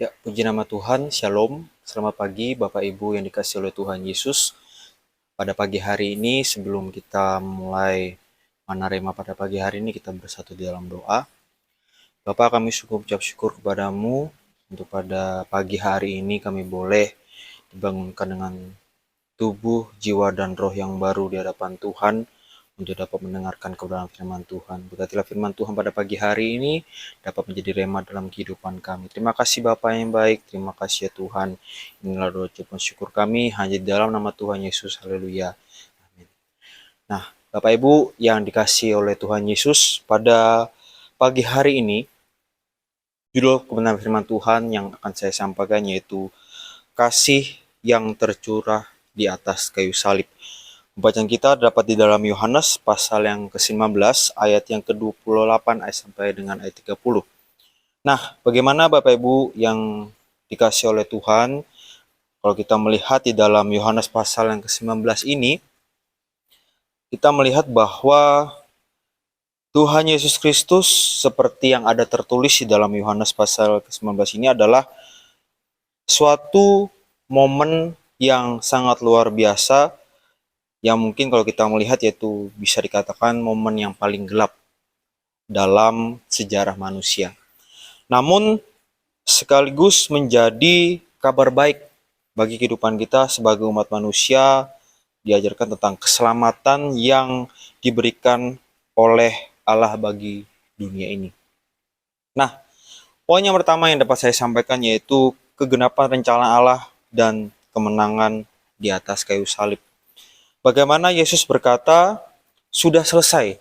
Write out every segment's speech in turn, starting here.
Ya, puji nama Tuhan, Shalom. Selamat pagi Bapak Ibu yang dikasihi oleh Tuhan Yesus. Pada pagi hari ini, sebelum kita mulai menerima pada pagi hari ini, kita bersatu di dalam doa. Bapak, kami ucap syukur kepadamu untuk pada pagi hari ini kami boleh dibangunkan dengan tubuh, jiwa, dan roh yang baru di hadapan Tuhan untuk dapat mendengarkan kebenaran firman Tuhan. Berkatilah firman Tuhan pada pagi hari ini dapat menjadi rema dalam kehidupan kami. Terima kasih Bapa yang baik, terima kasih ya Tuhan. Inilah doa ucapan syukur kami hanya di dalam nama Tuhan Yesus. Haleluya. Amin. Nah, Bapak Ibu yang dikasihi oleh Tuhan Yesus, pada pagi hari ini judul kebenaran firman Tuhan yang akan saya sampaikan yaitu kasih yang tercurah di atas kayu salib. Bacaan kita dapat di dalam Yohanes pasal yang ke-19 ayat yang ke-28 sampai dengan ayat 30. Nah, bagaimana Bapak Ibu yang dikasih oleh Tuhan, kalau kita melihat di dalam Yohanes pasal yang ke-19 ini, kita melihat bahwa Tuhan Yesus Kristus seperti yang ada tertulis di dalam Yohanes pasal ke-19 ini adalah suatu momen yang sangat luar biasa yang mungkin kalau kita melihat yaitu bisa dikatakan momen yang paling gelap dalam sejarah manusia. Namun sekaligus menjadi kabar baik bagi kehidupan kita sebagai umat manusia, diajarkan tentang keselamatan yang diberikan oleh Allah bagi dunia ini. Nah, poin yang pertama yang dapat saya sampaikan yaitu kegenapan rencana Allah dan kemenangan di atas kayu salib. Bagaimana Yesus berkata, sudah selesai.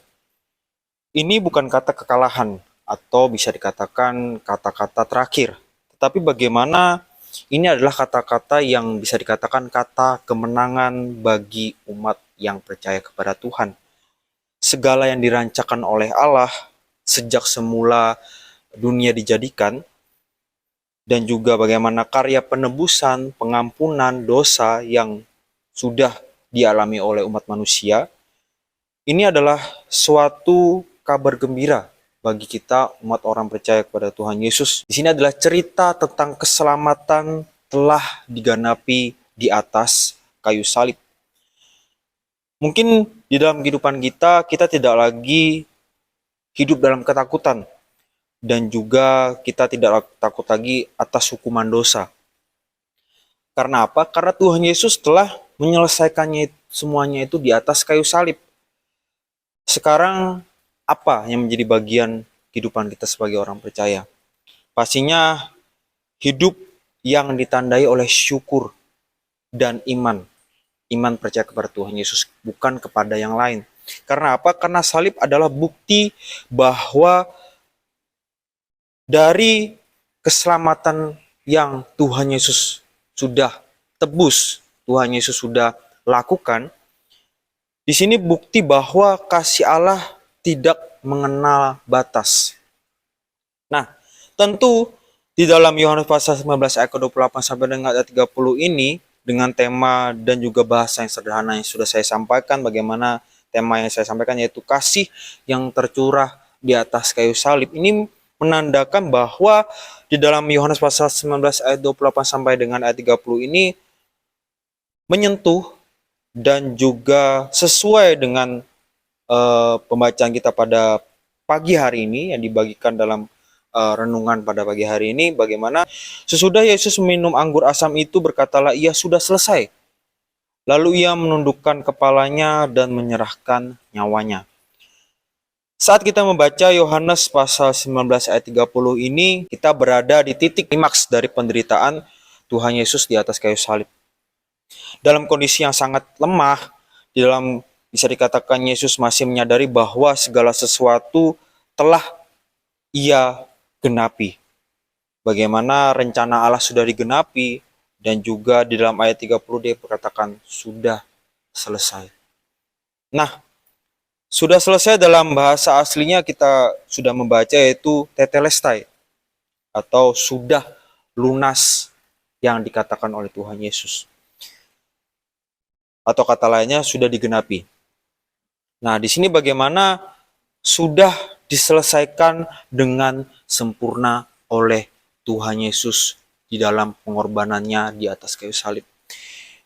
Ini bukan kata kekalahan atau bisa dikatakan kata-kata terakhir. Tetapi bagaimana ini adalah kata-kata yang bisa dikatakan kata kemenangan bagi umat yang percaya kepada Tuhan. Segala yang dirancangkan oleh Allah sejak semula dunia dijadikan, dan juga bagaimana karya penebusan, pengampunan dosa yang sudah dialami oleh umat manusia, ini adalah suatu kabar gembira bagi kita umat orang percaya kepada Tuhan Yesus. Di sini adalah cerita tentang keselamatan telah diganapi di atas kayu salib. Mungkin di dalam kehidupan kita, kita tidak lagi hidup dalam ketakutan. Dan juga kita tidak takut lagi atas hukuman dosa. Karena apa? Karena Tuhan Yesus telah menyelesaikannya semuanya itu di atas kayu salib. Sekarang apa yang menjadi bagian kehidupan kita sebagai orang percaya? Pastinya hidup yang ditandai oleh syukur dan iman. Iman percaya kepada Tuhan Yesus, bukan kepada yang lain. Karena apa? Karena salib adalah bukti bahwa dari keselamatan yang Tuhan Yesus sudah tebus, Tuhan Yesus sudah lakukan, di sini bukti bahwa kasih Allah tidak mengenal batas. Nah, tentu di dalam Yohanes pasal 19 ayat ke-28 sampai dengan ayat 30 ini, dengan tema dan juga bahasa yang sederhana yang sudah saya sampaikan, bagaimana tema yang saya sampaikan yaitu kasih yang tercurah di atas kayu salib. Ini menandakan bahwa di dalam Yohanes pasal 19 ayat 28 sampai dengan ayat 30 ini menyentuh dan juga sesuai dengan pembacaan kita pada pagi hari ini yang dibagikan dalam renungan pada pagi hari ini, bagaimana sesudah Yesus minum anggur asam itu berkatalah ia sudah selesai. Lalu ia menundukkan kepalanya dan menyerahkan nyawanya. Saat kita membaca Yohanes pasal 19 ayat 30 ini, kita berada di titik klimaks dari penderitaan Tuhan Yesus di atas kayu salib. Dalam kondisi yang sangat lemah, di dalam bisa dikatakan Yesus masih menyadari bahwa segala sesuatu telah ia genapi. Bagaimana rencana Allah sudah digenapi, dan juga di dalam ayat 30 dia berkatakan sudah selesai. Nah, sudah selesai dalam bahasa aslinya kita sudah membaca yaitu tetelestai atau sudah lunas yang dikatakan oleh Tuhan Yesus. Atau kata lainnya sudah digenapi. Nah, di sini bagaimana sudah diselesaikan dengan sempurna oleh Tuhan Yesus di dalam pengorbanannya di atas kayu salib.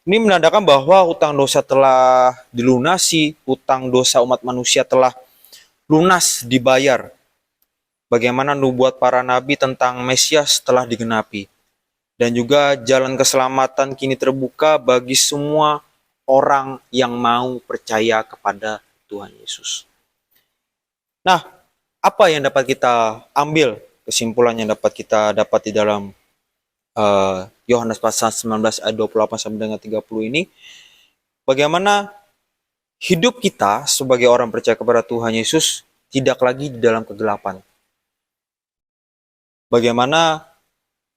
Ini menandakan bahwa hutang dosa telah dilunasi, hutang dosa umat manusia telah lunas dibayar. Bagaimana nubuat para nabi tentang Mesias telah digenapi. Dan juga jalan keselamatan kini terbuka bagi semua orang yang mau percaya kepada Tuhan Yesus. Nah, apa yang dapat kita ambil, kesimpulan yang dapat kita dapat di dalam Yohanes pasal 19 ayat 28 sampai dengan 30 ini, bagaimana hidup kita sebagai orang percaya kepada Tuhan Yesus tidak lagi di dalam kegelapan. Bagaimana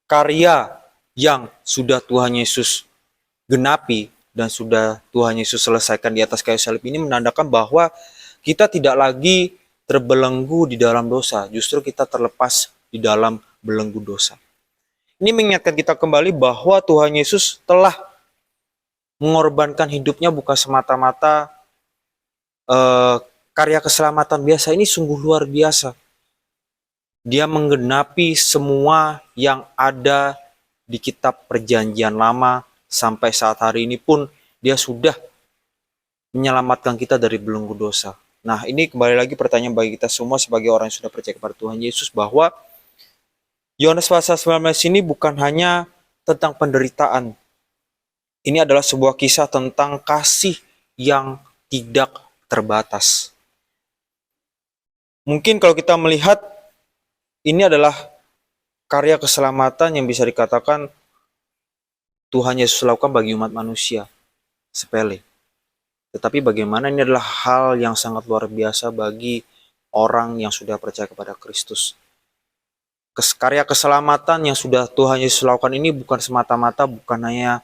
karya yang sudah Tuhan Yesus genapi dan sudah Tuhan Yesus selesaikan di atas kayu salib ini menandakan bahwa kita tidak lagi terbelenggu di dalam dosa, justru kita terlepas di dalam belenggu dosa. Ini mengingatkan kita kembali bahwa Tuhan Yesus telah mengorbankan hidupnya bukan semata-mata karya keselamatan biasa. Ini sungguh luar biasa. Dia menggenapi semua yang ada di kitab perjanjian lama sampai saat hari ini pun dia sudah menyelamatkan kita dari belenggu dosa. Nah, ini kembali lagi pertanyaan bagi kita semua sebagai orang yang sudah percaya kepada Tuhan Yesus bahwa Yohanes pasal 19 ini bukan hanya tentang penderitaan. Ini adalah sebuah kisah tentang kasih yang tidak terbatas. Mungkin kalau kita melihat ini adalah karya keselamatan yang bisa dikatakan Tuhan Yesus lakukan bagi umat manusia. Sepele. Tetapi bagaimana ini adalah hal yang sangat luar biasa bagi orang yang sudah percaya kepada Kristus. Karya keselamatan yang sudah Tuhan Yesus lakukan ini bukan semata-mata, bukan hanya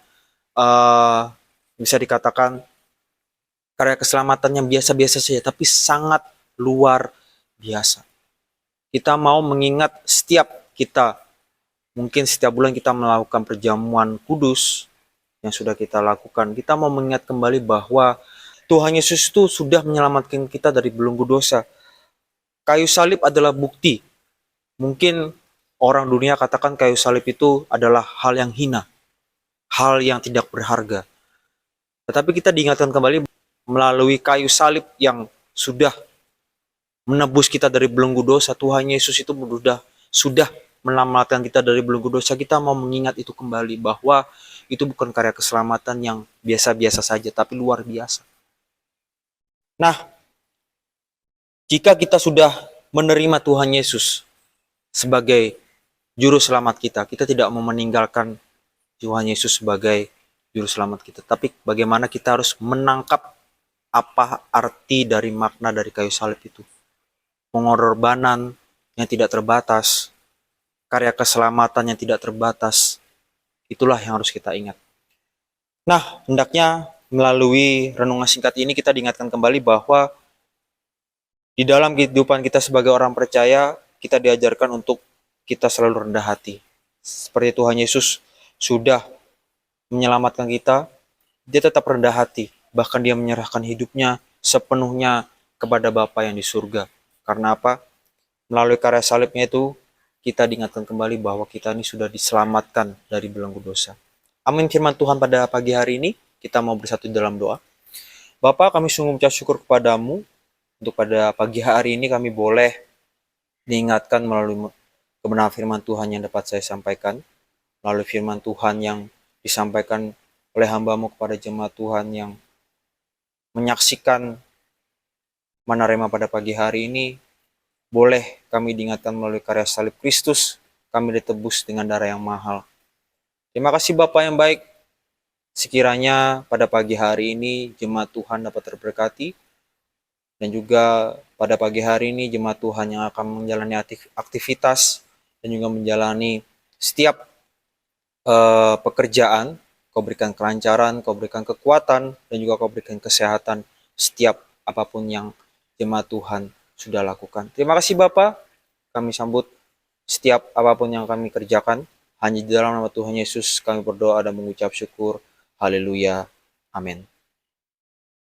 bisa dikatakan karya keselamatan yang biasa-biasa saja, tapi sangat luar biasa. Kita mau mengingat mungkin setiap bulan kita melakukan perjamuan kudus yang sudah kita lakukan. Kita mau mengingat kembali bahwa Tuhan Yesus itu sudah menyelamatkan kita dari belenggu dosa. Kayu salib adalah bukti. Mungkin orang dunia katakan kayu salib itu adalah hal yang hina, hal yang tidak berharga. Tetapi kita diingatkan kembali melalui kayu salib yang sudah menebus kita dari belenggu dosa. Tuhan Yesus itu sudah menyelamatkan kita dari belenggu dosa. Kita mau mengingat itu kembali bahwa itu bukan karya keselamatan yang biasa-biasa saja, tapi luar biasa. Nah, jika kita sudah menerima Tuhan Yesus sebagai juru selamat kita, kita tidak mau meninggalkan Tuhan Yesus sebagai juru selamat kita. Tapi bagaimana kita harus menangkap apa arti dari makna dari kayu salib itu. Pengorbanan yang tidak terbatas, karya keselamatan yang tidak terbatas, itulah yang harus kita ingat. Nah, hendaknya melalui renungan singkat ini kita diingatkan kembali bahwa di dalam kehidupan kita sebagai orang percaya, kita diajarkan untuk kita selalu rendah hati. Seperti Tuhan Yesus sudah menyelamatkan kita, dia tetap rendah hati. Bahkan dia menyerahkan hidupnya sepenuhnya kepada Bapa yang di surga. Karena apa? Melalui karya salibnya itu, kita diingatkan kembali bahwa kita ini sudah diselamatkan dari belenggu dosa. Amin firman Tuhan pada pagi hari ini. Kita mau bersatu dalam doa. Bapa, kami sungguh mengucap syukur kepadamu. Untuk pada pagi hari ini kami boleh diingatkan melalui kebenaran firman Tuhan yang dapat saya sampaikan. Melalui firman Tuhan yang disampaikan oleh hamba-Mu kepada jemaat Tuhan yang menyaksikan Mana Rema pada pagi hari ini. Boleh kami diingatkan melalui karya salib Kristus. Kami ditebus dengan darah yang mahal. Terima kasih Bapa yang baik. Sekiranya pada pagi hari ini jemaat Tuhan dapat terberkati. Dan juga pada pagi hari ini jemaat Tuhan yang akan menjalani aktivitas dan juga menjalani setiap pekerjaan. Kau berikan kelancaran, Kau berikan kekuatan, dan juga Kau berikan kesehatan setiap apapun yang jemaat Tuhan sudah lakukan. Terima kasih Bapa. Kami sambut setiap apapun yang kami kerjakan. Hanya di dalam nama Tuhan Yesus kami berdoa dan mengucap syukur. Haleluya. Amin.